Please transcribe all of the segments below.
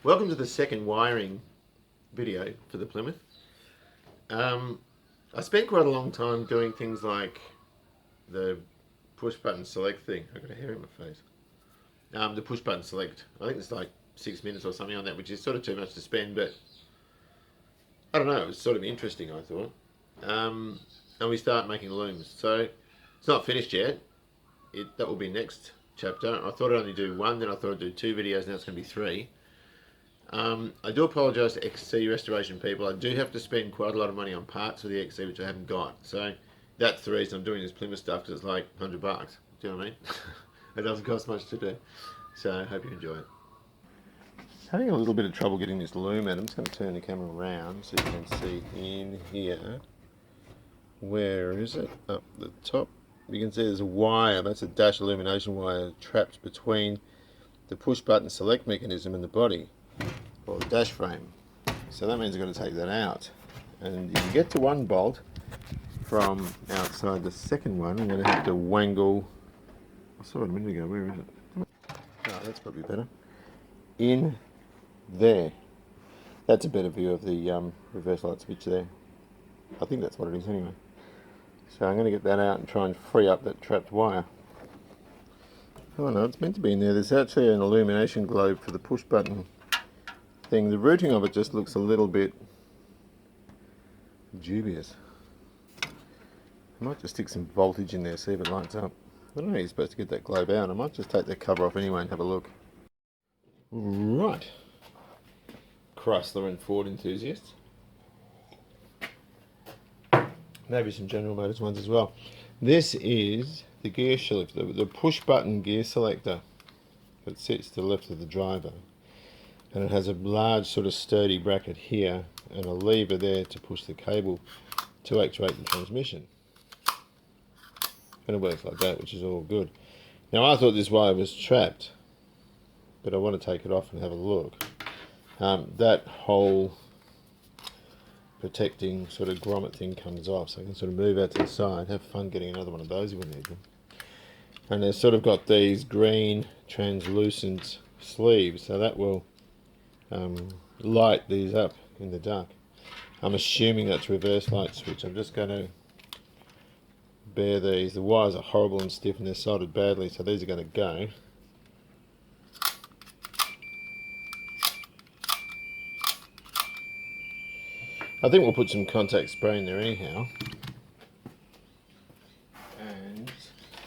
Welcome to the second wiring video for the Plymouth. I spent quite a long time doing things like the push button select thing. I've got a hair in my face. The push button select. I think it's like 6 minutes or something on that, which is sort of too much to spend, but I don't know, it was sort of interesting, I thought. And we start making looms. So it's not finished yet. That will be next chapter. I thought I'd only do one, then I thought I'd do 2 videos, now it's going to be 3. I do apologise to XC restoration people. I do have to spend quite a lot of money on parts for the XC which I haven't got. So that's the reason I'm doing this Plymouth stuff, because it's like $100. Do you know what I mean? It doesn't cost much to do. So I hope you enjoy it. Having a little bit of trouble getting this loom out. I'm just going to turn the camera around so you can see in here. Where is it? Up the top. You can see there's a wire. That's a dash illumination wire trapped between the push button select mechanism and the body, or the dash frame. So that means I've got to take that out. And you can get to one bolt from outside the second one. I'm going to have to wangle. I saw it a minute ago. Where is it? Oh, that's probably better. In there. That's a better view of the reverse light switch there. I think that's what it is anyway. So I'm going to get that out and try and free up that trapped wire. Oh no, it's meant to be in there. There's actually an illumination globe for the push button thing. The routing of it just looks a little bit dubious. I might just stick some voltage in there, see if it lights up. I don't know how you're supposed to get that globe out. I might just take the cover off anyway and have a look. Right. Chrysler and Ford enthusiasts. Maybe some General Motors ones as well. This is the gear shifter, the push button gear selector that sits to the left of the driver. And it has a large sort of sturdy bracket here and a lever there to push the cable to actuate the transmission. And it works like that, which is all good. Now I thought this wire was trapped, but I want to take it off and have a look. That whole protecting sort of grommet thing comes off, so I can sort of move out to the side, have fun getting another one of those if we need them. And they've sort of got these green translucent sleeves, so that will light these up in the dark. I'm assuming that's reverse light switch. I'm just going to bare these. The wires are horrible and stiff and they're soldered badly, so these are going to go. I think we'll put some contact spray in there anyhow. And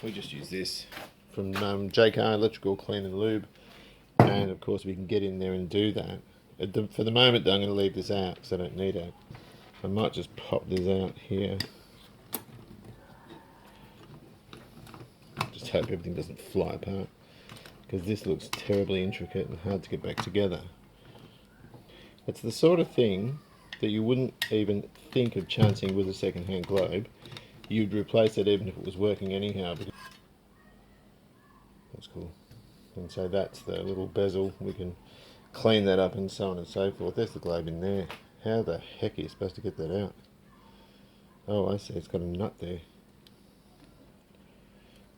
we just use this from JK Electrical Clean and Lube. And of course we can get in there and do that. For the moment though, I'm going to leave this out because I don't need it. I might just pop this out here. Just hope everything doesn't fly apart, because this looks terribly intricate and hard to get back together. It's the sort of thing that you wouldn't even think of chancing with a second-hand globe. You'd replace it even if it was working anyhow. That's cool. And so that's the little bezel. We can clean that up and so on and so forth. There's the globe in there. How the heck are you supposed to get that out? Oh, I see. It's got a nut there.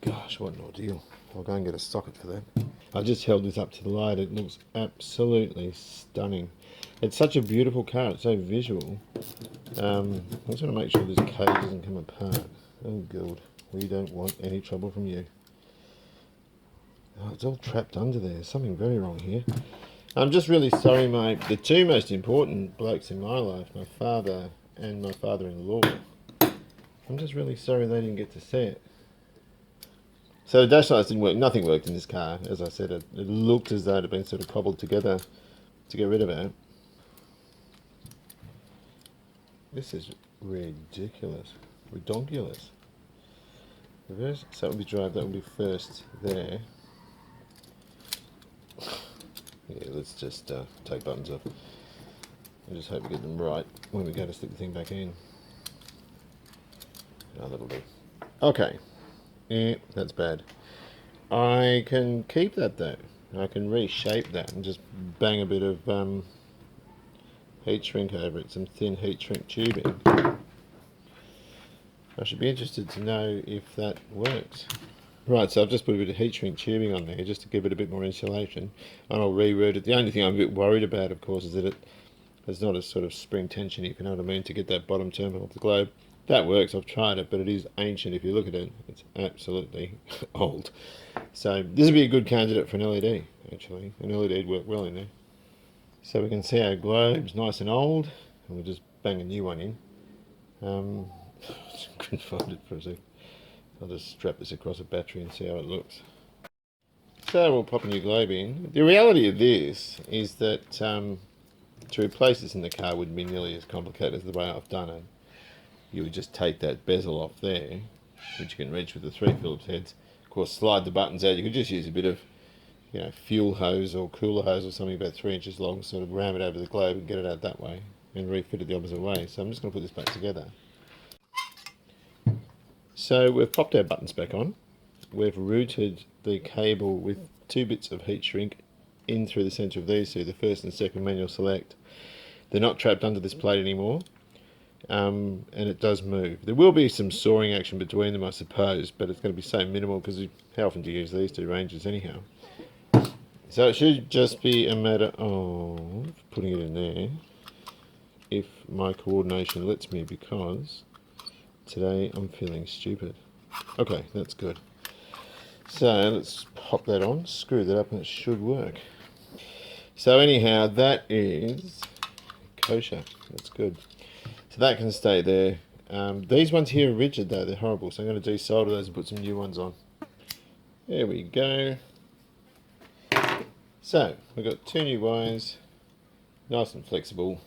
Gosh, what an ordeal. I'll go and get a socket for that. I just held this up to the light. It looks absolutely stunning. It's such a beautiful car. It's so visual. I just want to make sure this cage doesn't come apart. Oh god, we don't want any trouble from you. Oh, it's all trapped under there. There's something very wrong here. I'm just really sorry, the two most important blokes in my life, my father and my father-in-law. I'm just really sorry they didn't get to see it. So the dash lights didn't work. Nothing worked in this car. As I said, it looked as though it had been sort of cobbled together to get rid of it. This is ridiculous. Redonkulous. Reverse, so that would be drive, that would be first there. Yeah, let's just take buttons off. I just hope we get them right when we go to stick the thing back in. Oh, that'll do. Okay. Yeah, that's bad. I can keep that though. I can reshape that and just bang a bit of heat shrink over it, some thin heat shrink tubing. I should be interested to know if that works. Right, so I've just put a bit of heat shrink tubing on there just to give it a bit more insulation, and I'll reroute it. The only thing I'm a bit worried about, of course, is that it's not a sort of spring tension, if you know what I mean, to get that bottom terminal of the globe. That works, I've tried it, but it is ancient. If you look at it, it's absolutely old. So this would be a good candidate for an LED, actually. An LED would work well in there. So we can see our globe's nice and old, and we'll just bang a new one in. Couldn't find it for a sec. I'll just strap this across a battery and see how it looks. So we'll pop a new globe in. The reality of this is that to replace this in the car wouldn't be nearly as complicated as the way I've done it. You would just take that bezel off there, which you can reach with the 3 Phillips heads. Of course, slide the buttons out. You could just use a bit of, fuel hose or cooler hose or something about 3 inches long, sort of ram it over the globe and get it out that way, and refit it the opposite way. So I'm just going to put this back together. So we've popped our buttons back on. We've routed the cable with 2 bits of heat shrink in through the centre of these two, the first and second manual select. They're not trapped under this plate anymore, and it does move. There will be some sawing action between them, I suppose, but it's going to be so minimal because how often do you use these two ranges anyhow? So it should just be a matter of putting it in there, if my coordination lets me, because today I'm feeling stupid. Okay, that's good. So let's pop that on, screw that up, and it should work. So anyhow, that is kosher. That's good. So that can stay there. These ones here are rigid though, they're horrible, so I'm going to desolder those and put some new ones on. There we go. So we've got 2 new wires, nice and flexible.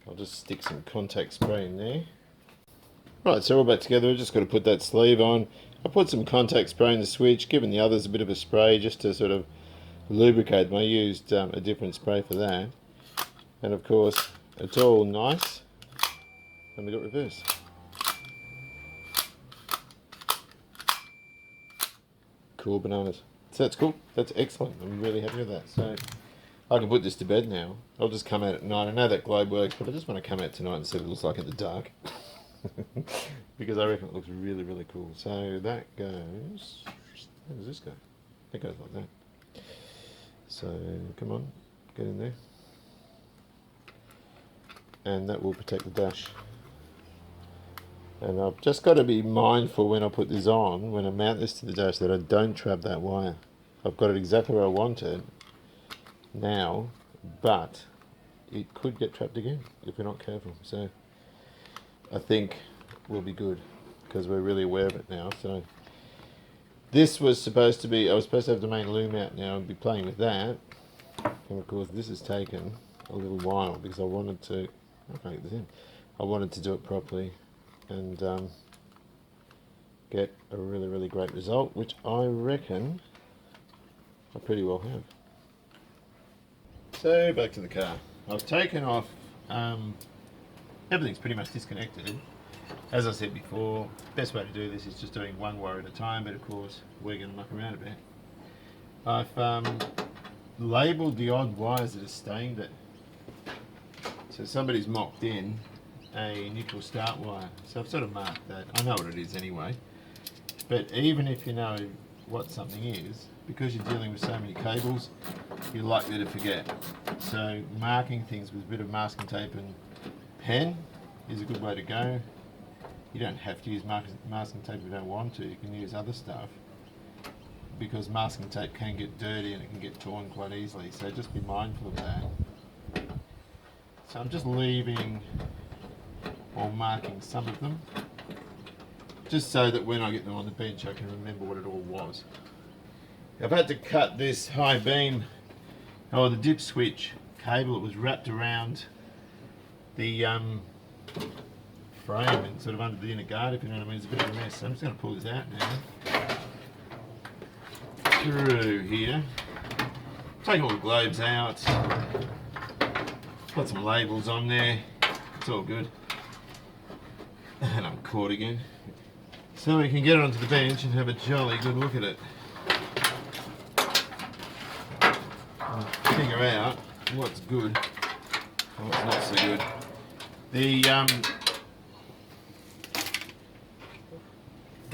I'll just stick some contact spray in there. Right, so we're all back together. We've just got to put that sleeve on. I put some contact spray in the switch, giving the others a bit of a spray just to sort of lubricate them. I used a different spray for that. And of course, it's all nice. And we've got reverse. Cool bananas. So that's cool. That's excellent. I'm really happy with that. So I can put this to bed now. I'll just come out at night. I know that globe works, but I just want to come out tonight and see what it looks like in the dark. Because I reckon it looks really, really cool. So that goes... How does this go? It goes like that. So come on, get in there. And that will protect the dash. And I've just got to be mindful when I put this on, when I mount this to the dash, that I don't trap that wire. I've got it exactly where I want it now, but it could get trapped again if we're not careful. So I think we'll be good because we're really aware of it now. So this was supposed to be, I was supposed to have the main loom out now and be playing with that. And of course this has taken a little while because I wanted to, I can't get this in, I wanted to do it properly and get a really, really great result, which I reckon I pretty well have. So back to the car. I've taken off, everything's pretty much disconnected. As I said before, best way to do this is just doing 1 wire at a time, but of course we're going to muck around a bit. I've labelled the odd wires that are staying there. So somebody's mocked in a neutral start wire. So I've sort of marked that. I know what it is anyway. But even if you know what something is, because you're dealing with so many cables, you're likely to forget. So marking things with a bit of masking tape and pen is a good way to go. You don't have to use masking tape if you don't want to. You can use other stuff because masking tape can get dirty and it can get torn quite easily. So just be mindful of that. So I'm just leaving or marking some of them, just so that when I get them on the bench I can remember what it all was. I've had to cut this high beam, or the dip switch cable. It was wrapped around the frame and sort of under the inner guard, if you know what I mean. It's a bit of a mess. So I'm just going to pull this out now. Through here. Take all the globes out. Got some labels on there. It's all good. And I'm caught again. So we can get it onto the bench and have a jolly good look at it. And figure out what's good and what's not so good.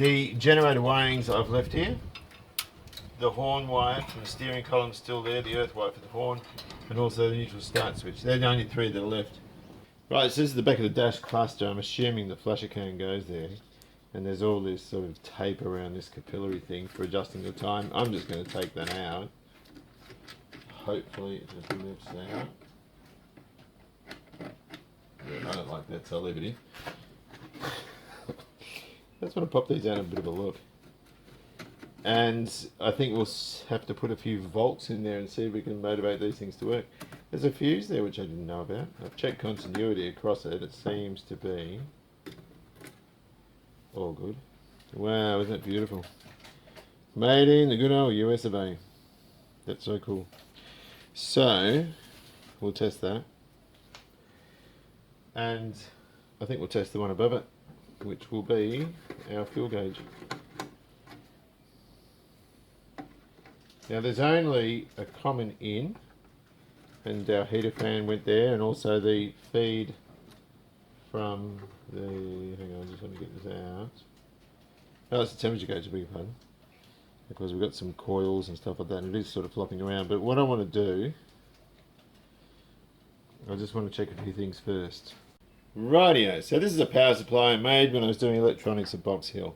The generator wirings I've left here. The horn wire from the steering column is still there, the earth wire for the horn, and also the neutral start switch. They're the only three that are left. Right, so this is the back of the dash cluster. I'm assuming the flasher can goes there. And there's all this sort of tape around this capillary thing for adjusting the time. I'm just going to take that out. Hopefully it just moves out. Yeah, I don't like that, so I'll leave it in. I just want to pop these out and a bit of a look. And I think we'll have to put a few volts in there and see if we can motivate these things to work. There's a fuse there which I didn't know about. I've checked continuity across it. It seems to be all good. Wow, isn't that beautiful? Made in the good old US of A. That's so cool. So, we'll test that. And I think we'll test the one above it, which will be our fuel gauge. Now there's only a common in, and our heater fan went there, and also the feed from the, hang on, I just want to get this out. Oh, that's the temperature gauge, I beg your pardon. Because we've got some coils and stuff like that, and it is sort of flopping around. But what I want to do, I just want to check a few things first. Rightio, so this is a power supply I made when I was doing electronics at Box Hill.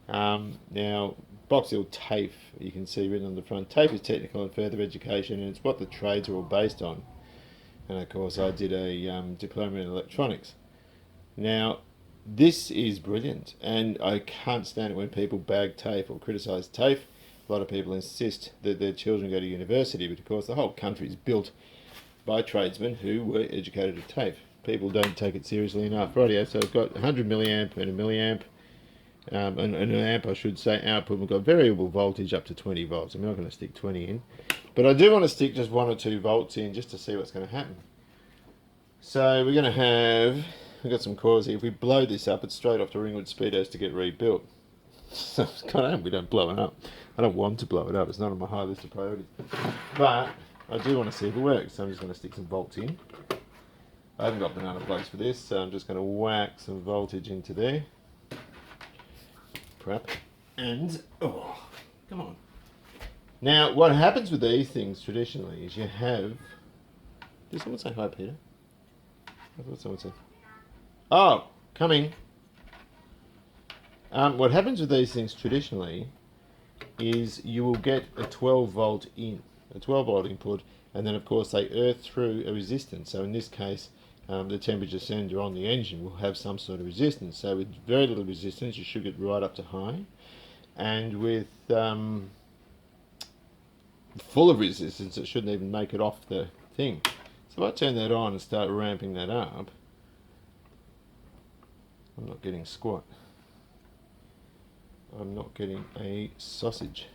Now, Box Hill TAFE, you can see written on the front. TAFE is Technical and Further Education, and it's what the trades are all based on. And of course I did a diploma in electronics. Now, this is brilliant, and I can't stand it when people bag TAFE or criticise TAFE. A lot of people insist that their children go to university, but of course the whole country is built by tradesmen who were educated at TAFE. People don't take it seriously enough. Rightio, so I've got 100 milliamp and a milliamp, and an amp I should say, output. We've got variable voltage up to 20 volts. I'm not going to stick 20 in, but I do want to stick just 1 or 2 volts in just to see what's going to happen. So we're going to have, we've got some coils here. If we blow this up, it's straight off to Ringwood Speedos to get rebuilt. So God, I hope we don't blow it up. I don't want to blow it up. It's not on my high list of priorities. But I do want to see if it works. So I'm just going to stick some volts in. I haven't got banana plugs for this, so I'm just going to whack some voltage into there. Crap. And, oh, come on. Now, what happens with these things traditionally is you have... Did someone say hi, Peter? I thought someone said... Oh, coming. What happens with these things traditionally is you will get a 12 volt in, a 12 volt input, and then of course they earth through a resistance. So in this case, the temperature sender on the engine will have some sort of resistance. So with very little resistance, you should get right up to high. And with full of resistance, it shouldn't even make it off the thing. So if I turn that on and start ramping that up, I'm not getting squat. I'm not getting a sausage.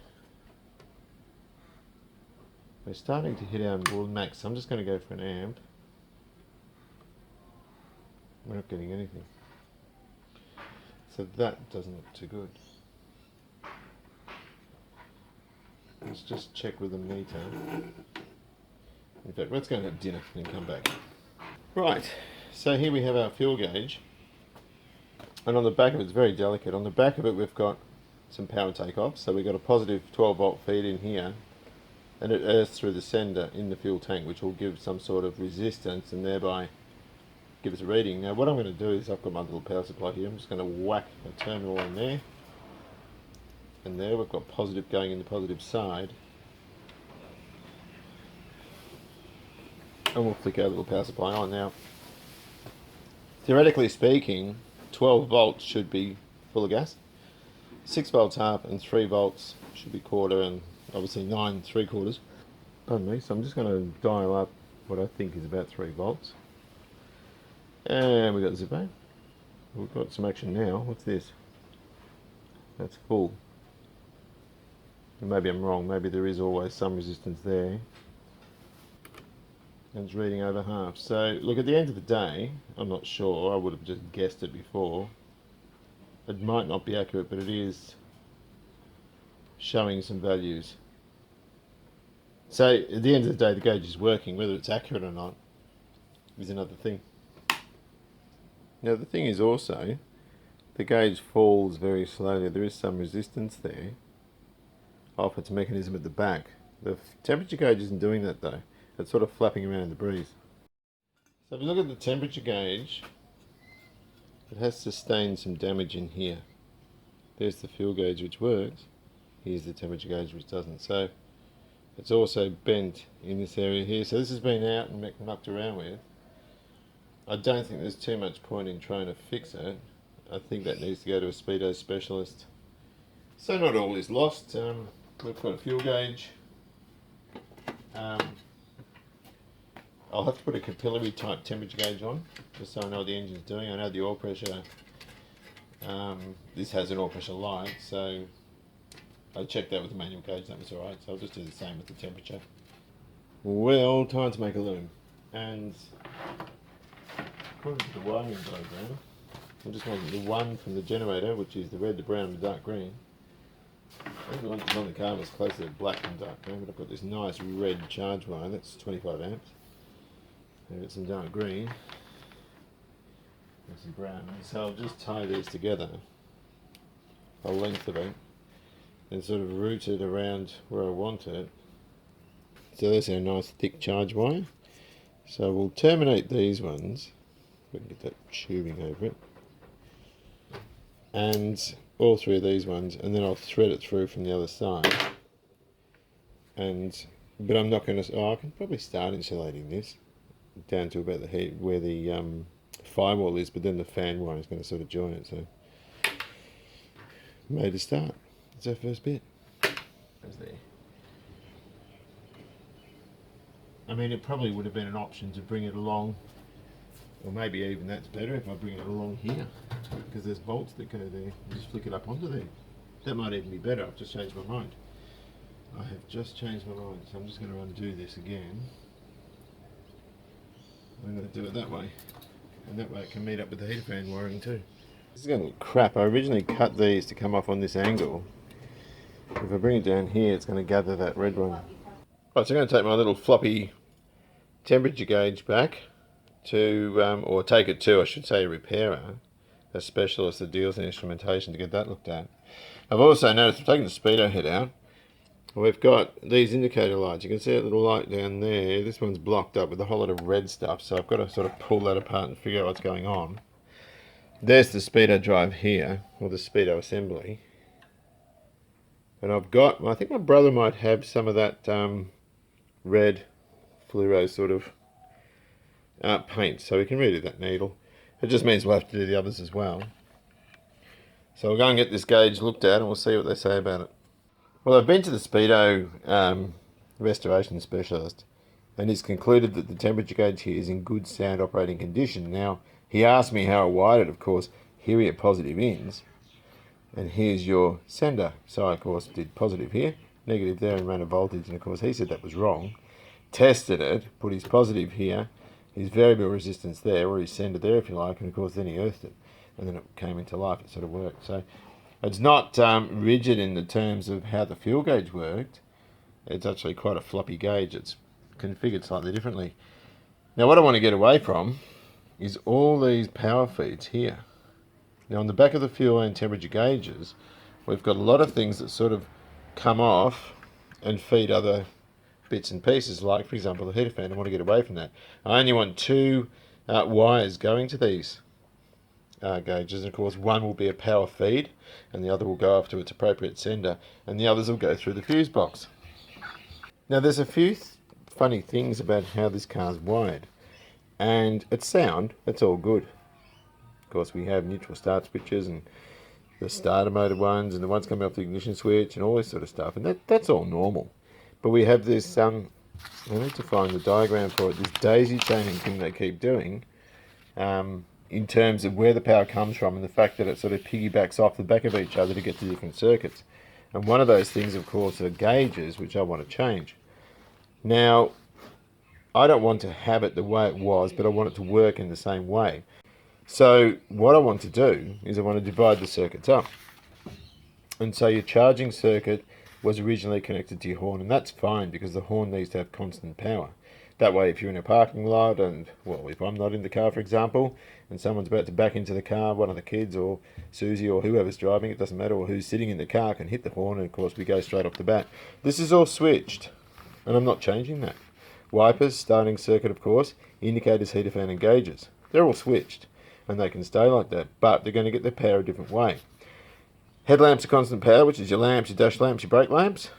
We're starting to hit our max. I'm just going to go for an amp. We're not getting anything. So that doesn't look too good. Let's just check with the meter. In fact, let's go and have dinner and come back. Right, so here we have our fuel gauge. And on the back of it, it's very delicate. On the back of it, we've got some power takeoff. So we've got a positive 12 volt feed in here. And it earths through the sender in the fuel tank, which will give some sort of resistance and thereby give us a reading. Now what I'm going to do is, I've got my little power supply here, I'm just going to whack a terminal in there. And there we've got positive going in the positive side. And we'll flick our little power supply on. Now, theoretically speaking, 12 volts should be full of gas. 6 volts half and 3 volts should be quarter, and obviously 9 3/4. Pardon me, so I'm just going to dial up what I think is about 3 volts. And we've got Zippo. We've got some action now. What's this? That's full. Maybe I'm wrong, maybe there is always some resistance there. And it's reading over half. So look, at the end of the day, I'm not sure, I would have just guessed it before. It might not be accurate, but it is showing some values. So at the end of the day, the gauge is working. Whether it's accurate or not is another thing. Now the thing is also the gauge falls very slowly. There is some resistance there off its mechanism at the back. The temperature gauge isn't doing that though. It's sort of flapping around in the breeze. So if you look at the temperature gauge, it has sustained some damage in here. There's the fuel gauge which works. Here's the temperature gauge which doesn't. So it's also bent in this area here. So this has been out and mucked around with. I don't think there's too much point in trying to fix it. I think that needs to go to a speedo specialist. So not all is lost. We've got a fuel gauge. I'll have to put a capillary type temperature gauge on, just so I know what the engine's doing. I know the oil pressure, this has an oil pressure light, so I checked that with the manual gauge, that was alright, so I'll just do the same with the temperature. Well, time to make a loom. And according to the wiring diagram, I'm just making the one from the generator, which is the red, the brown and the dark green. I think the one on the car was closer to black than dark green, but I've got this nice red charge wire, that's 25 amps. I've got some dark green and some brown. So I'll just tie these together, a length of it, and sort of route it around where I want it. So there's our nice thick charge wire. So we'll terminate these ones, we can get that tubing over it, and all three of these ones, and then I'll thread it through from the other side. But I'm not going to, I can probably start insulating this down to about the heat where the firewall is, but then the fan wire is going to sort of join it. So made a start. That's our first bit. There. I mean, it probably would have been an option to bring it along, or maybe even that's better if I bring it along here, because there's bolts that go there. You just flick it up onto there. That might even be better. I've just changed my mind. I have just changed my mind, so I'm just going to undo this again. I'm going to do it that way, and that way it can meet up with the heater fan wiring too. This is going to look crap. I originally cut these to come off on this angle. If I bring it down here, it's going to gather that red one. Right, so I'm going to take my little floppy temperature gauge back to, or take it to, I should say, a repairer, a specialist that deals in instrumentation, to get that looked at. I've also noticed, I've taken the speedo head out. We've got these indicator lights. You can see that little light down there. This one's blocked up with a whole lot of red stuff, so I've got to sort of pull that apart and figure out what's going on. There's the speedo drive here, or the speedo assembly. And I've got, I think my brother might have some of that red fluoro sort of paint, so we can redo that needle. It just means we'll have to do the others as well. So we'll go and get this gauge looked at and we'll see what they say about it. Well, I've been to the speedo restoration specialist, and he's concluded that the temperature gauge here is in good sound operating condition. Now, he asked me how I wired it. Of course, here are your positive ins, and here's your sender. So I, of course, did positive here, negative there, and ran a voltage, and of course he said that was wrong. Tested it, put his positive here, his variable resistance there, or his sender there if you like, and of course then he earthed it, and then it came into life. It sort of worked. So it's not rigid in the terms of how the fuel gauge worked. It's actually quite a floppy gauge. It's configured slightly differently. Now what I want to get away from is all these power feeds here. Now on the back of the fuel and temperature gauges, we've got a lot of things that sort of come off and feed other bits and pieces, like for example the heater fan. I want to get away from that. I only want two wires going to these gauges, and of course one will be a power feed and the other will go off to its appropriate sender, and the others will go through the fuse box. Now there's a few funny things about how this car's wired, and it's sound, that's all good. Of course we have neutral start switches and the starter motor ones and the ones coming off the ignition switch and all this sort of stuff, and that's all normal. But we have this, I need to find the diagram for it, this daisy chaining thing they keep doing, in terms of where the power comes from and the fact that it sort of piggybacks off the back of each other to get to different circuits. And one of those things, of course, are gauges, which I want to change. Now, I don't want to have it the way it was, but I want it to work in the same way. So what I want to do is I want to divide the circuits up. And so your charging circuit was originally connected to your horn, and that's fine because the horn needs to have constant power. That way, if you're in a parking lot and, well, if I'm not in the car, for example, and someone's about to back into the car, one of the kids or Susie or whoever's driving, it doesn't matter, or who's sitting in the car can hit the horn, and of course we go straight off the bat. This is all switched, and I'm not changing that. Wipers, starting circuit, of course, indicators, heater fan and gauges. They're all switched, and they can stay like that, but they're going to get their power a different way. Headlamps are constant power, which is your lamps, your dash lamps, your brake lamps.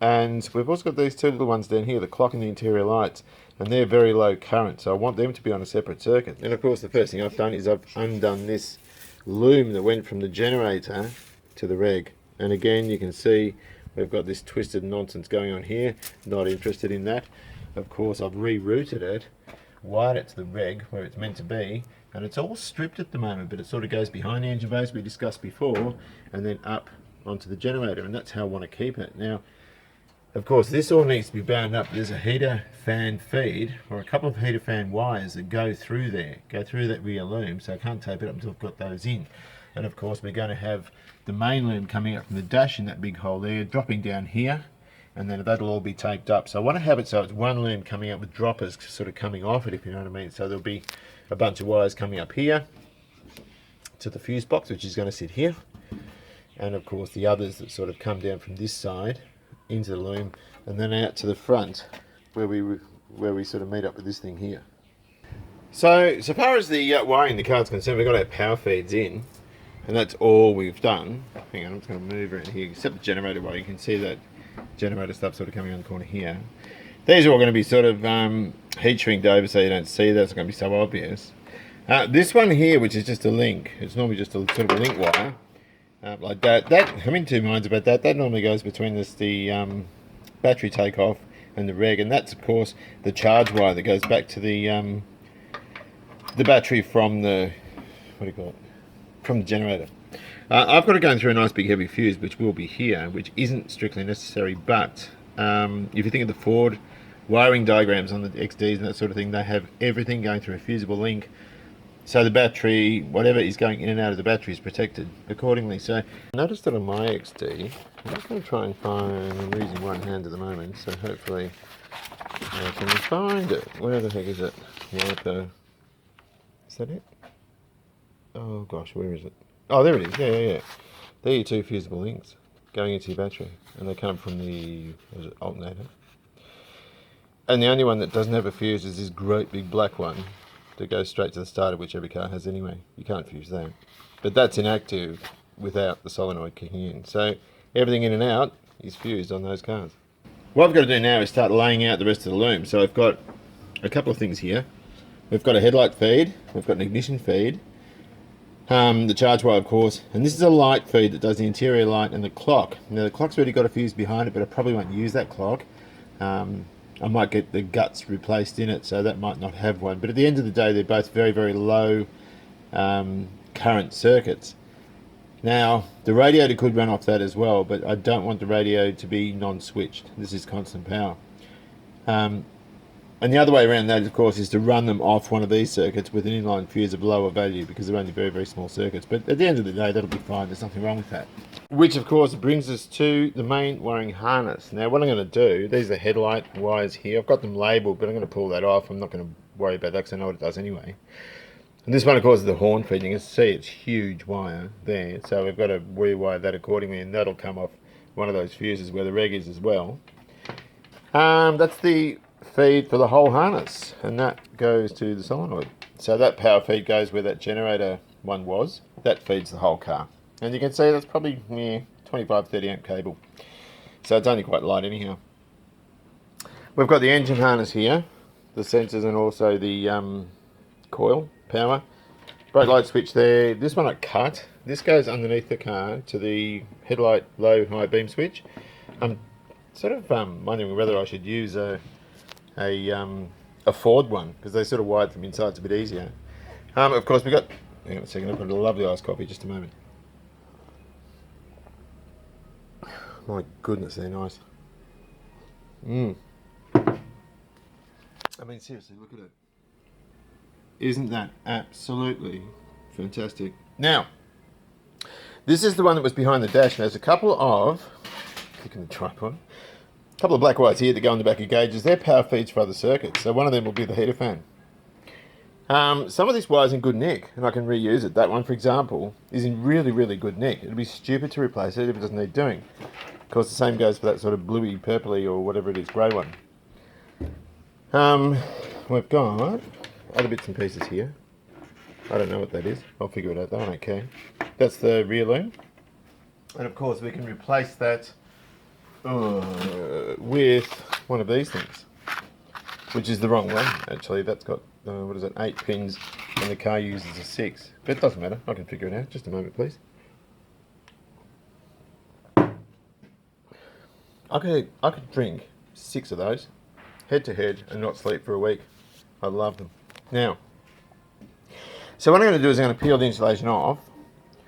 And we've also got these two little ones down here, the clock and the interior lights, and they're very low current, so I want them to be on a separate circuit. And of course the first thing I've done is I've undone this loom that went from the generator to the reg. And again, you can see we've got this twisted nonsense going on here. Not interested in that. Of course, I've rerouted it, wired it to the reg where it's meant to be, and it's all stripped at the moment, but it sort of goes behind the engine bay as we discussed before, and then up onto the generator, and that's how I want to keep it. Now, of course, this all needs to be bound up. There's a heater fan feed, or a couple of heater fan wires that go through there, go through that rear loom, so I can't tape it up until I've got those in. And of course, we're going to have the main loom coming up from the dash in that big hole there, dropping down here, and then that'll all be taped up. So I want to have it so it's one loom coming up with droppers sort of coming off it, if you know what I mean. So there'll be a bunch of wires coming up here to the fuse box, which is going to sit here, and of course the others that sort of come down from this side into the loom, and then out to the front where we sort of meet up with this thing here. So far as the wiring in the car's concerned, we've got our power feeds in, and that's all we've done. Hang on, I'm just going to move around here, except the generator wire. You can see that generator stuff sort of coming on the corner here. These are all going to be sort of heat shrinked over so you don't see that. It's going to be so obvious. This one here, which is just a link, it's normally just a sort of a link wire. Like that, I'm in two minds about that. That normally goes between the battery takeoff and the reg, and that's of course the charge wire that goes back to the battery from the, what do you call it, from the generator. I've got it going through a nice big heavy fuse, which will be here, which isn't strictly necessary, but if you think of the Ford wiring diagrams on the XDs and that sort of thing, they have everything going through a fusible link. So the battery, whatever is going in and out of the battery, is protected accordingly. So I noticed that on my XD, I'm just going to try and find, I'm using one hand at the moment, so hopefully I can find it. Where the heck is it? Is that it? Oh gosh, where is it? Oh, there it is. Yeah. There are your two fusible links going into your battery, and they come from the alternator. And the only one that doesn't have a fuse is this great big black one that goes straight to the starter, which every car has anyway. You can't fuse that. But that's inactive without the solenoid kicking in. So everything in and out is fused on those cars. What I've got to do now is start laying out the rest of the loom. So I've got a couple of things here. We've got a headlight feed, we've got an ignition feed, the charge wire of course, and this is a light feed that does the interior light and the clock. Now the clock's already got a fuse behind it, but I probably won't use that clock. I might get the guts replaced in it, so that might not have one. But at the end of the day, they're both very, very low current circuits. Now, the radiator could run off that as well, but I don't want the radio to be non-switched. This is constant power. And the other way around that, of course, is to run them off one of these circuits with an inline fuse of lower value, because they're only very, very small circuits. But at the end of the day, that'll be fine. There's nothing wrong with that. Which, of course, brings us to the main wiring harness. Now, what I'm going to do, these are the headlight wires here. I've got them labelled, but I'm going to pull that off. I'm not going to worry about that because I know what it does anyway. And this one, of course, is the horn feed. You can see it's huge wire there. So we've got to rewire that accordingly, and that'll come off one of those fuses where the reg is as well. That's the feed for the whole harness, and that goes to the solenoid. So that power feed goes where that generator one was. That feeds the whole car. And you can see that's probably 25-30 amp cable. So it's only quite light anyhow. We've got the engine harness here, the sensors and also the coil power. Brake light switch there. This one I cut. This goes underneath the car to the headlight low high beam switch. I'm sort of wondering whether I should use a Ford one, because they sort of wired from inside. It's a bit easier. Of course we've got, hang on a second, I've got a lovely iced coffee, just a moment. My goodness, they're nice. I mean, seriously, look at it. Isn't that absolutely fantastic? Now, this is the one that was behind the dash. There's a couple of, clicking the tripod, couple of black wires here that go on the back of gauges. They're power feeds for other circuits. So one of them will be the heater fan. Some of this wire's in good nick, and I can reuse it. That one, for example, is in really, really good nick. It'd be stupid to replace it if it doesn't need doing. Of course, the same goes for that sort of bluey, purpley, or whatever it is, grey one. We've got other bits and pieces here. I don't know what that is. I'll figure it out though, I don't care. That's the rear loom. And of course, we can replace that with one of these things, which is the wrong one, actually. That's got, 8 pins, and the car uses a 6. But it doesn't matter, I can figure it out. Just a moment, please. I could drink 6 of those, head to head, and not sleep for a week. I love them. Now, so what I'm going to do is I'm going to peel the insulation off,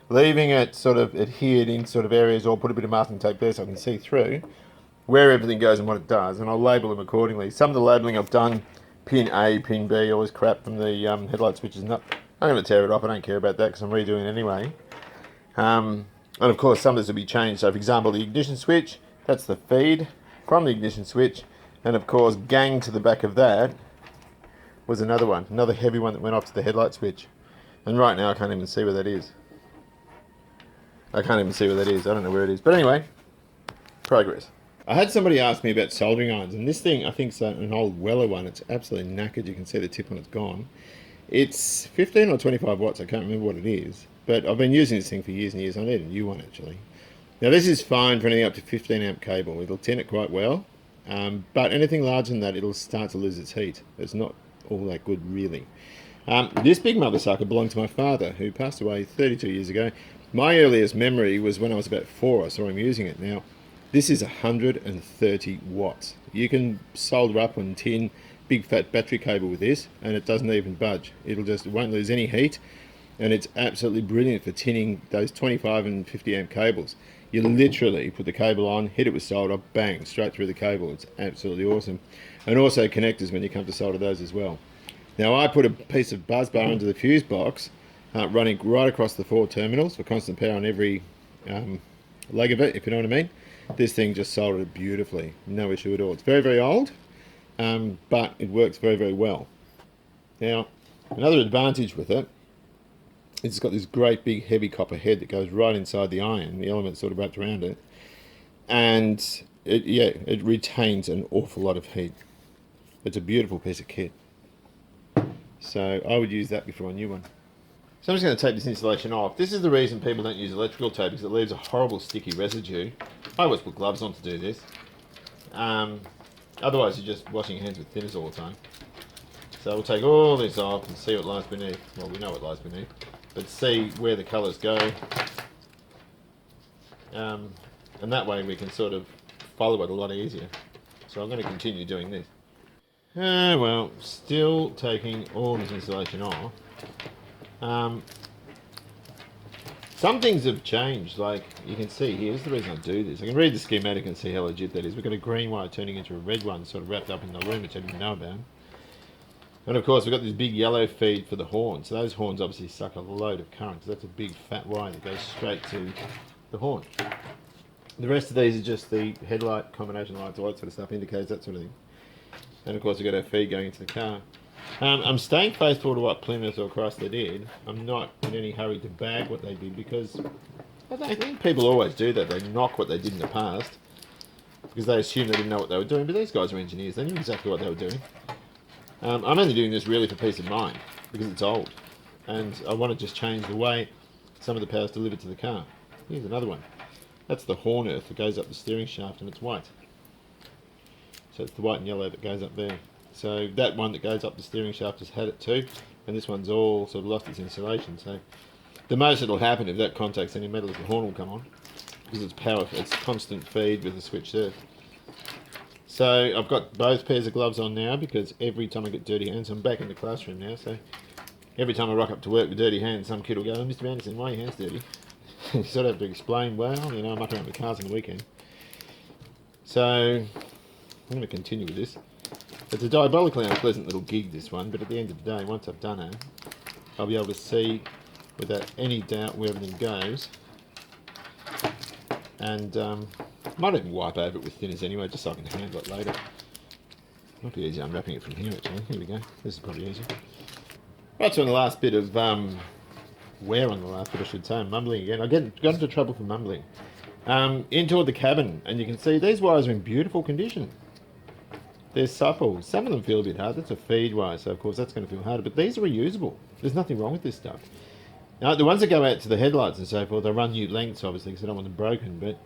leaving it sort of adhered in sort of areas, or put a bit of masking tape there so I can see through where everything goes and what it does, and I'll label them accordingly. Some of the labelling I've done, pin A, pin B, all this crap from the headlight switches. I'm going to tear it off, I don't care about that because I'm redoing it anyway. And of course some of this will be changed. So for example, the ignition switch, that's the feed from the ignition switch, and of course gang to the back of that was another one, another heavy one that went off to the headlight switch. And right now I can't even see where that is. I don't know where it is. But anyway, progress. I had somebody ask me about soldering irons, and this thing, I think, is an old Weller one. It's absolutely knackered. You can see the tip on it's gone. It's 15 or 25 watts. I can't remember what it is. But I've been using this thing for years and years. I need a new one, actually. Now, this is fine for anything up to 15 amp cable. It'll tin it quite well. But anything larger than that, it'll start to lose its heat. It's not all that good, really. This big mother sucker belonged to my father, who passed away 32 years ago. My earliest memory was when I was about 4. I saw him using it. Now, this is 130 watts. You can solder up and tin big fat battery cable with this, and it doesn't even budge. It won't lose any heat, and it's absolutely brilliant for tinning those 25 and 50 amp cables. You literally put the cable on, hit it with solder, bang, straight through the cable. It's absolutely awesome. And also connectors when you come to solder those as well. Now, I put a piece of buzz bar into the fuse box, running right across the 4 terminals for constant power on every leg of it, if you know what I mean. This thing just soldered it beautifully, no issue at all. It's very, very old, but it works very, very well. Now, another advantage with it, it's got this great big heavy copper head that goes right inside the iron, the element sort of wrapped around it, and it retains an awful lot of heat. It's a beautiful piece of kit. So I would use that before a new one. So I'm just going to take this insulation off. This is the reason people don't use electrical tape, because it leaves a horrible sticky residue. I always put gloves on to do this. Otherwise you're just washing your hands with thinners all the time. So we'll take all this off and see what lies beneath. Well, we know what lies beneath, but see where the colours go. And that way we can sort of follow it a lot easier. So I'm going to continue doing this. Well, still taking all this insulation off. Some things have changed, like you can see here. Here's the reason I do this. I can read the schematic and see how legit that is. We've got a green wire turning into a red one, sort of wrapped up in the loom, which I didn't know about. And of course we've got this big yellow feed for the horn. So those horns obviously suck a load of current, because that's a big fat wire that goes straight to the horn. The rest of these are just the headlight, combination lights, all that sort of stuff, indicators, that sort of thing. And of course we've got our feed going into the car. I'm staying faithful to what Plymouth or Chrysler did. I'm not in any hurry to bag what they did, because I think people always do that. They knock what they did in the past because they assume they didn't know what they were doing, but these guys are engineers. They knew exactly what they were doing. I'm only doing this really for peace of mind, because it's old and I want to just change the way some of the power is delivered to the car. Here's another one. That's the horn earth that goes up the steering shaft, and it's white. So it's the white and yellow that goes up there. So that one that goes up the steering shaft has had it too, and this one's all sort of lost its insulation. So the most that'll happen if that contacts any metal is the horn will come on, because it's power, it's constant feed with the switch there. So I've got both pairs of gloves on now, because every time I get dirty hands, I'm back in the classroom now, so every time I rock up to work with dirty hands, some kid will go, "Oh, Mr. Anderson, why are your hands dirty?" You sort of have to explain, well, you know, I'm mucking around with cars on the weekend. So I'm going to continue with this. It's a diabolically unpleasant little gig, this one, but at the end of the day, once I've done it, I'll be able to see without any doubt where everything goes. And might even wipe over it with thinners anyway, just so I can handle it later. Might be easier unwrapping it from here actually. Here we go. This is probably easier. Right, so on the last bit of wear on the last bit, I should say. I'm mumbling again. I got into trouble for mumbling. In toward the cabin, and you can see these wires are in beautiful condition. They're supple. Some of them feel a bit hard. That's a feed wire, so of course that's going to feel harder. But these are reusable. There's nothing wrong with this stuff. Now, the ones that go out to the headlights and so forth, they run new lengths, obviously, because I don't want them broken. But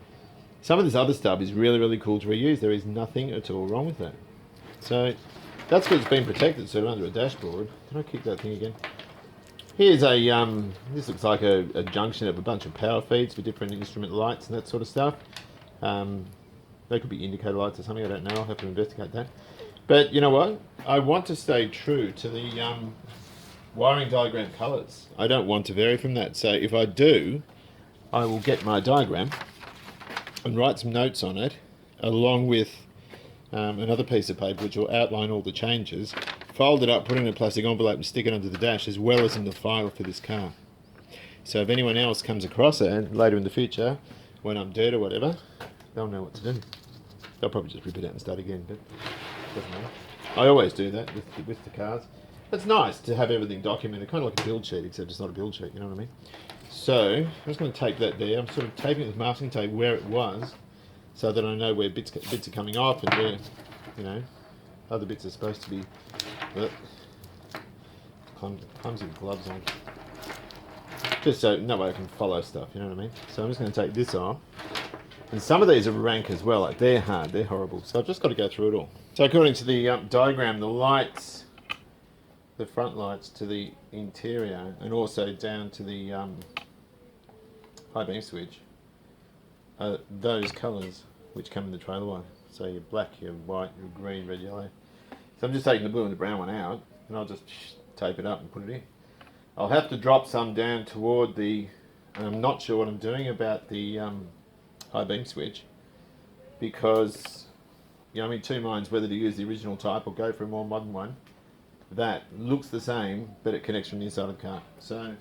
some of this other stuff is really, really cool to reuse. There is nothing at all wrong with that. So that's because it's been protected, so under a dashboard. Did I kick that thing again? Here's a, this looks like a junction of a bunch of power feeds for different instrument lights and that sort of stuff. They could be indicator lights or something, I don't know, I'll have to investigate that. But you know what? I want to stay true to the wiring diagram colours. I don't want to vary from that. So if I do, I will get my diagram and write some notes on it, along with another piece of paper which will outline all the changes, fold it up, put it in a plastic envelope and stick it under the dash, as well as in the file for this car. So if anyone else comes across it later in the future, when I'm dead or whatever, they'll know what to do. They'll probably just rip it out and start again, but doesn't matter. I always do that with the cars. It's nice to have everything documented, kind of like a build sheet, except it's not a build sheet, you know what I mean? So I'm just going to tape that there. I'm sort of taping it with masking tape where it was, so that I know where bits are coming off and where, you know, other bits are supposed to be. Clumsy gloves on. Just so that way I can follow stuff, you know what I mean? So I'm just going to take this off. And some of these are rank as well, like they're hard, they're horrible. So I've just got to go through it all. So according to the diagram, the lights, the front lights to the interior and also down to the high beam switch are those colours which come in the trailer wire. So your black, your white, your green, red, yellow. So I'm just taking the blue and the brown one out and I'll just tape it up and put it in. I'll have to drop some down toward the, and I'm not sure what I'm doing about the high beam switch, because, you know, I'm in two minds whether to use the original type or go for a more modern one. That looks the same, but it connects from the inside of the car. So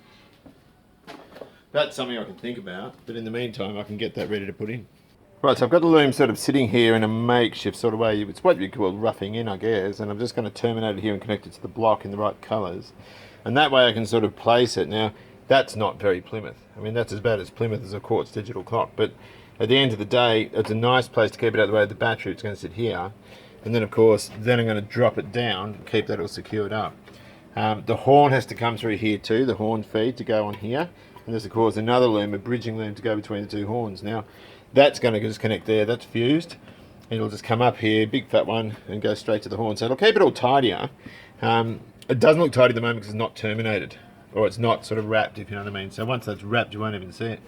that's something I can think about, but in the meantime I can get that ready to put in. Right, so I've got the loom sort of sitting here in a makeshift sort of way. It's what you call roughing in, I guess, and I'm just going to terminate it here and connect it to the block in the right colours. And that way I can sort of place it. Now, that's not very Plymouth. I mean, that's as bad as Plymouth as a quartz digital clock, but at the end of the day, it's a nice place to keep it out of the way of the battery. It's going to sit here. And then, of course, then I'm going to drop it down and keep that all secured up. The horn has to come through here too, the horn feed to go on here. And there's, of course, another loom, a bridging loom to go between the two horns. Now, that's going to just connect there. That's fused. And it'll just come up here, big fat one, and go straight to the horn. So it'll keep it all tidier. It doesn't look tidy at the moment because it's not terminated. Or it's not sort of wrapped, if you know what I mean. So once that's wrapped, you won't even see it.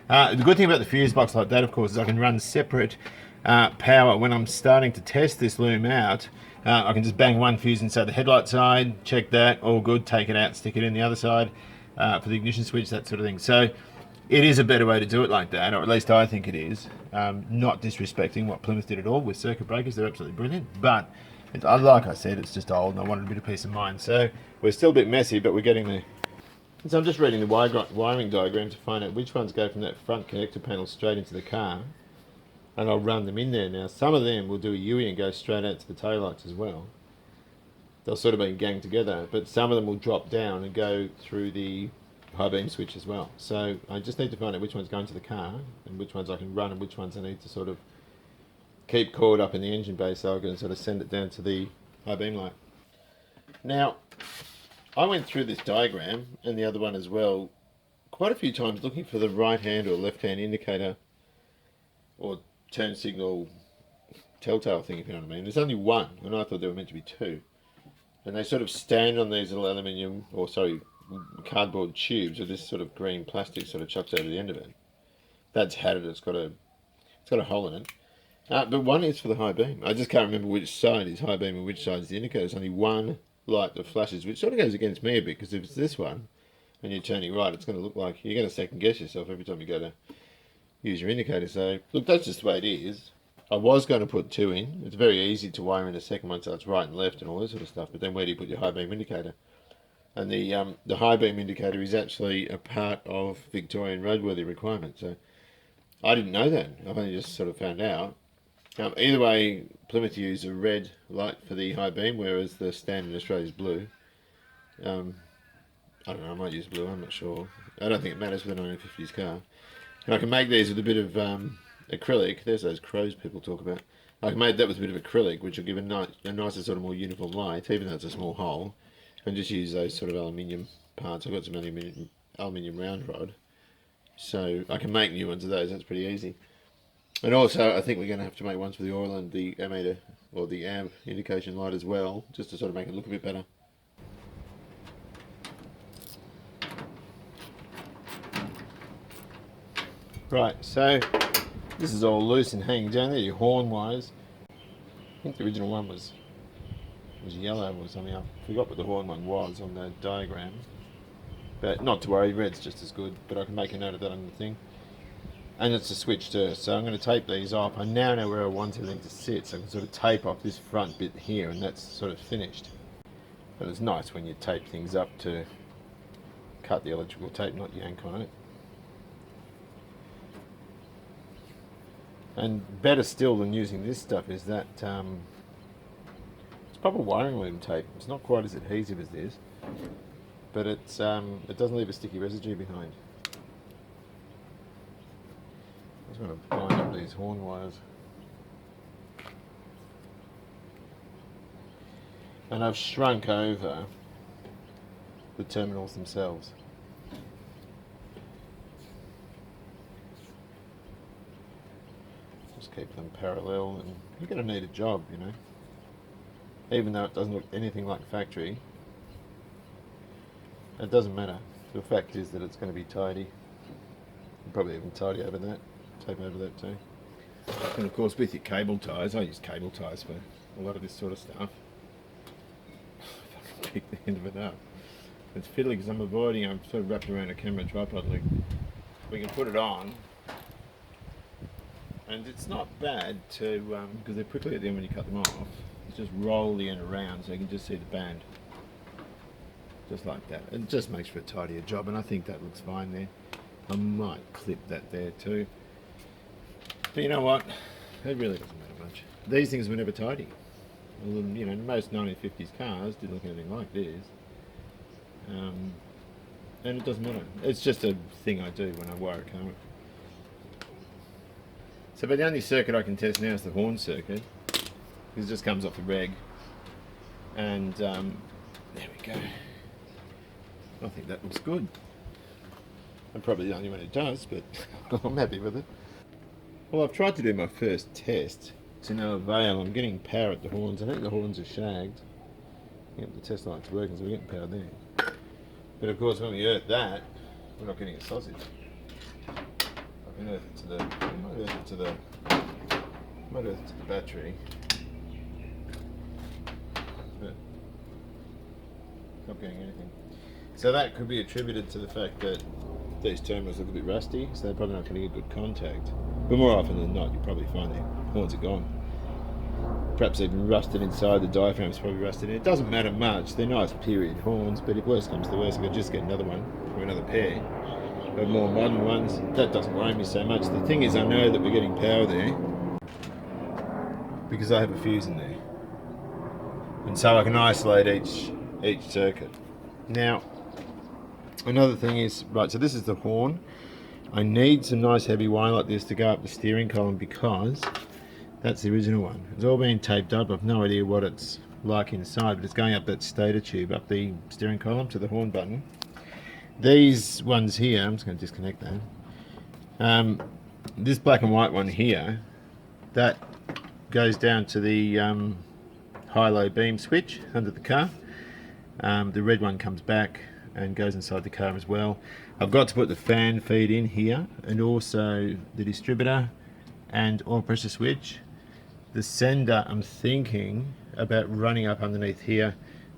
The good thing about the fuse box like that, of course, is I can run separate power. When I'm starting to test this loom out, I can just bang one fuse inside the headlight side, check that, all good, take it out, stick it in the other side for the ignition switch, that sort of thing. So it is a better way to do it like that, or at least I think it is. Not disrespecting what Plymouth did at all with circuit breakers, they're absolutely brilliant. But like I said, it's just old and I wanted a bit of peace of mind. So we're still a bit messy, but we're getting there. So I'm just reading the wiring diagram to find out which ones go from that front connector panel straight into the car, and I'll run them in there. Now some of them will do a UE and go straight out to the taillights as well. They'll sort of be ganged together, but some of them will drop down and go through the high beam switch as well. So I just need to find out which one's going to the car and which ones I can run and which ones I need to sort of keep coiled up in the engine bay so I can sort of send it down to the high beam light. Now, I went through this diagram and the other one as well quite a few times looking for the right hand or left hand indicator or turn signal telltale thing, if you know what I mean. There's only one, and I thought there were meant to be two. And they sort of stand on these little aluminium, or sorry, cardboard tubes with this sort of green plastic sort of chucks over the end of it. That's had it, it's got a hole in it. But one is for the high beam. I just can't remember which side is high beam and which side is the indicator. There's only one light that flashes, which sort of goes against me a bit, because if it's this one and you're turning right, it's going to look like you're going to second guess yourself every time you go to use your indicator. So look, that's just the way it is. I was going to put two in. It's very easy to wire in a second one so it's right and left and all this sort of stuff, but then where do you put your high beam indicator? And the high beam indicator is actually a part of Victorian roadworthy requirement. So I didn't know that. I've only just sort of found out. Either way, Plymouth use a red light for the high beam, whereas the standard in Australia is blue. I don't know, I might use blue, I'm not sure. I don't think it matters with a 1950s car. And I can make these with a bit of acrylic. There's those crows people talk about. I can make that with a bit of acrylic, which will give a nicer sort of more uniform light, even though it's a small hole. And just use those sort of aluminium parts. I've got some aluminium round rod. So I can make new ones of those, that's pretty easy. And also, I think we're going to have to make ones for the oil and the ammeter, or the amp indication light as well, just to sort of make it look a bit better. Right, so this is all loose and hanging down there, your horn wires. I think the original one was yellow or something. I forgot what the horn one was on the diagram. But not to worry, red's just as good, but I can make a note of that on the thing. And it's a switch too, so I'm going to tape these off. I now know where I want everything to sit, so I can sort of tape off this front bit here, and that's sort of finished. But it's nice when you tape things up to cut the electrical tape, not yank on it. And better still than using this stuff is that it's proper wiring loom tape. It's not quite as adhesive as this, but it doesn't leave a sticky residue behind. I'm just going to bind up these horn wires. And I've shrunk over the terminals themselves. Just keep them parallel, and you're going to need a job, you know. Even though it doesn't look anything like factory, it doesn't matter. The fact is that it's going to be tidy. You probably even tidy over that, tape over that too. And of course with your cable ties, I use cable ties for a lot of this sort of stuff. If I can pick the end of it up. It's fiddly because I'm avoiding, I'm sort of wrapped around a camera tripod leg. We can put it on, and it's not bad to, because they're prickly at the end when you cut them off, just roll the end around so you can just see the band. Just like that. It just makes for a tidier job, and I think that looks fine there. I might clip that there too. But you know what? It really doesn't matter much. These things were never tidy. You know, most 1950s cars didn't look anything like this. And it doesn't matter. It's just a thing I do when I wire a car. So, but the only circuit I can test now is the horn circuit, because it just comes off the reg. And there we go. I think that looks good. I'm probably the only one who does, but I'm happy with it. Well, I've tried to do my first test to no avail. I'm getting power at the horns. I think the horns are shagged. Yep, the test light's working, so we're getting power there. But of course, when we earth that, we're not getting a sausage. I can earth it to the, I might earth it to the battery. But not getting anything. So that could be attributed to the fact that these terminals look a bit rusty, so they're probably not going to get good contact. But more often than not, you probably find the horns are gone. Perhaps even rusted inside, the diaphragm's probably rusted in. It doesn't matter much, they're nice period horns, but if worse comes to worse, I could just get another one, or another pair of more modern ones. That doesn't worry me so much. The thing is, I know that we're getting power there, because I have a fuse in there. And so I can isolate each circuit. Now, another thing is, right, so this is the horn. I need some nice heavy wire like this to go up the steering column, because that's the original one. It's all been taped up. I've no idea what it's like inside, but it's going up that stator tube, up the steering column to the horn button. These ones here, I'm just going to disconnect that. This black and white one here, that goes down to the high-low beam switch under the car. The red one comes back and goes inside the car as well. I've got to put the fan feed in here, and also the distributor and oil pressure switch. The sender, I'm thinking about running up underneath here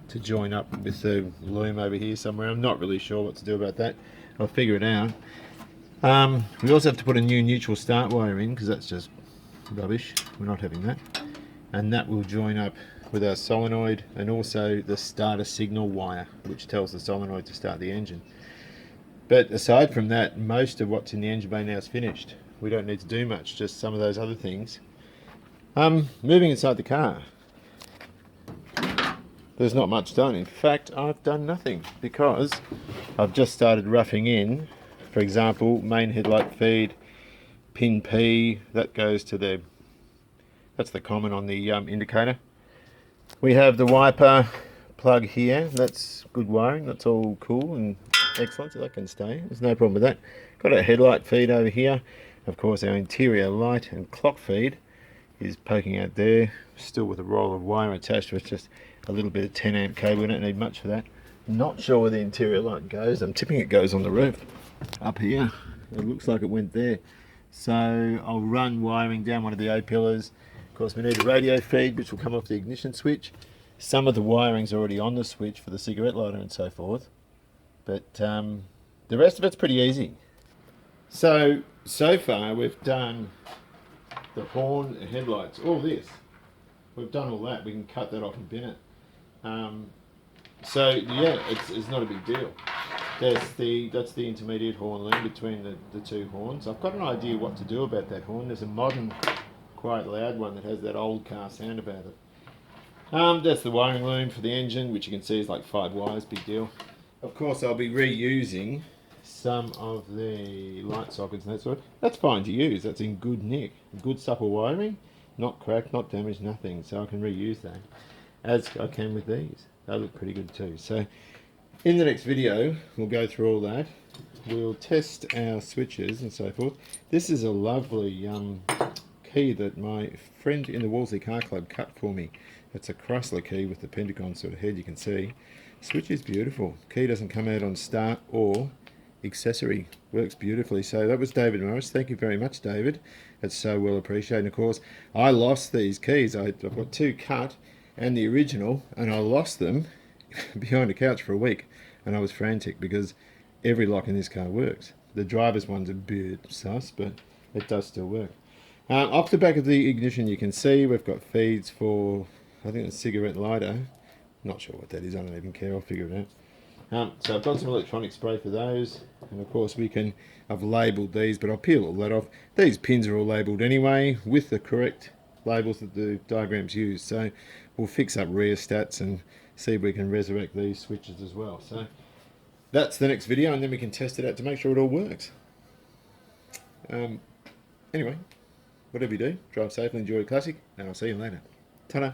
to join up with the loom over here somewhere. I'm not really sure what to do about that. I'll figure it out. We also have to put a new neutral start wire in, because that's just rubbish. We're not having that. And that will join up with our solenoid, and also the starter signal wire, which tells the solenoid to start the engine. But aside from that, most of what's in the engine bay now is finished. we don't need to do much, just some of those other things. Moving inside the car, there's not much done. In fact, I've done nothing because I've just started roughing in. For example, main headlight feed, pin P, that goes to that's the common on the indicator. We have the wiper plug here, that's good wiring, that's all cool and excellent, so that can stay, there's no problem with that. Got a headlight feed over here. Of course our interior light and clock feed is poking out there, still with a roll of wire attached with just a little bit of 10 amp cable. We don't need much for that. Not sure where the interior light goes. I'm tipping it goes on the roof up here. It looks like it went there. So I'll run wiring down one of the A-pillars. Of course we need a radio feed which will come off the ignition switch. Some of the wiring's already on the switch for the cigarette lighter and so forth. But the rest of it's pretty easy. So far we've done the horn, the headlights, all this. We've done all that. We can cut that off and bin it. So yeah, it's not a big deal. That's the intermediate horn loom between the two horns. I've got an idea what to do about that horn. There's a modern, quite loud one that has that old car sound about it. That's the wiring loom for the engine, which you can see is like 5 wires, big deal. Of course, I'll be reusing some of the light sockets and that sort. That's fine to use. That's in good nick, good supple wiring, not cracked, not damaged, nothing. So I can reuse that, as I can with these. They look pretty good too. So in the next video, we'll go through all that. We'll test our switches and so forth. This is a lovely key that my friend in the Wolseley Car Club cut for me. It's a Chrysler key with the Pentagon sort of head, you can see. Switch is beautiful. Key doesn't come out on start or accessory. Works beautifully. So that was David Morris. Thank you very much, David. It's so well appreciated. And of course, I lost these keys. I've got 2 cut and the original, and I lost them behind a couch for a week. And I was frantic because every lock in this car works. The driver's one's a bit sus, but it does still work. Off the back of the ignition, you can see we've got feeds for, I think it's a cigarette lighter. Not sure what that is, I don't even care, I'll figure it out. So I've got some electronic spray for those, and of course I've labelled these, but I'll peel all that off. These pins are all labelled anyway, with the correct labels that the diagrams use, so we'll fix up rheostats and see if we can resurrect these switches as well. So that's the next video, and then we can test it out to make sure it all works. Anyway, whatever you do, drive safely, enjoy your classic, and I'll see you later. Ta-da!